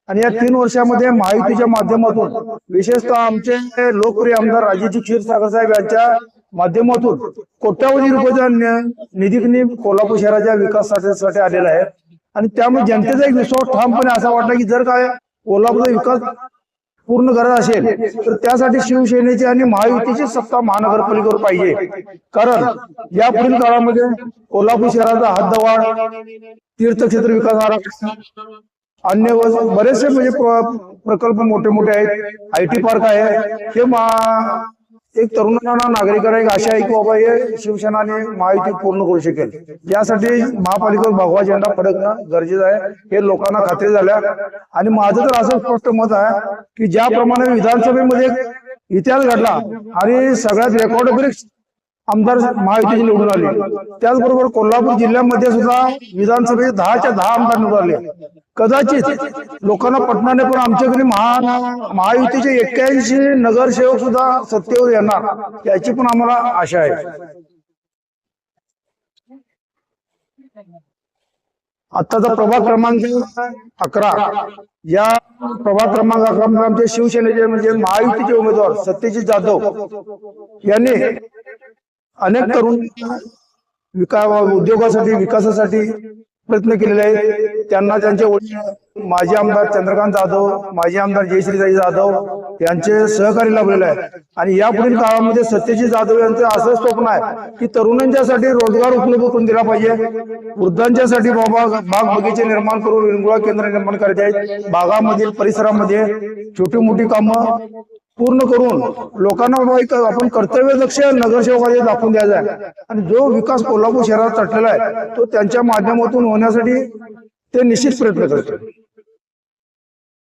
आणि या 3 वर्षामध्ये महायुतीच्या माध्यमातून विशेषतः आमचे लोकप्रिय आमदार राजेजी क्षीरसागर साहेब यांच्या माध्यमातून कोट्यावधी रुपयाचा निधी कोल्हापूर शहराच्या विकासासाठी आलेला आहे। आणि त्यामुळे जनतेचा एक विश्वास ठामपणे असा वाटला की जर काय कोल्हापूरचा विकास पूर्ण करत असेल तर त्यासाठी शिवसेनेची आणि महायुतीची सत्ता महानगरपालिकेवर पाहिजे। कारण या पुढील काळामध्ये कोल्हापूर शहराचा हद्दवाढ, तीर्थक्षेत्र विकास आराखडा, अन्य बरेचसे म्हणजे प्रकल्प मोठे मोठे आहेत, IT पार्क आहे, हे एक तरुणांना नागरिकांना एक आशा आहे की बाबा हे शिवसेना आणि महायुती पूर्ण करू शकेल। यासाठी महापालिकेवर भगवा झेंडा फडकणं गरजेचं आहे, हे लोकांना खात्री झाल्या। आणि माझं तर असं स्पष्ट मत आहे की ज्याप्रमाणे विधानसभेमध्ये इतिहास घडला आणि सगळ्यात रेकॉर्ड ब्रेक आमदार महायुतीचे निवडून आले, त्याचबरोबर कोल्हापूर जिल्ह्यामध्ये सुद्धा विधानसभेचे 10च्या 10 आमदार निवडून आले। कदाचित लोकांना पटणार नाही पण आमच्याकडे महायुतीचे 81 नगरसेवक सुद्धा सत्तेवर येणार याची पण आम्हाला आशा आहे। आताचा प्रभाग क्रमांक 11, या प्रभाग क्रमांक 11 मध्ये आमचे शिवसेनेचे म्हणजे महायुतीचे उमेदवार सत्यजित जाधव यांनी अनेक तरुण उद्योगासाठी विकासासाठी प्रयत्न केलेले आहेत। त्यांना त्यांचे वडील माजी आमदार चंद्रकांत जाधव, माजी आमदार जयश्रीताई जाधव यांचे सहकारी लाभलेले आहे। आणि यापुढील काळामध्ये सत्यजित जाधव यांचं असं स्वप्न आहे की तरुणांच्यासाठी रोजगार उपलब्ध करून दिला पाहिजे, वृद्धांच्यासाठी बाग बगीचे निर्माण करून विरंगुळा केंद्र निर्माण करायचे आहेत, बागामधील परिसरामध्ये छोटी मोठी कामं पूर्ण करून लोकांना आपण कर्तव्यदक्ष नगरसेवकाचे दाखवून द्यायचा आहे। आणि जो विकास कोल्हापूर शहरात चढलेला आहे तो त्यांच्या माध्यमातून होण्यासाठी ते निश्चित प्रयत्न करतात।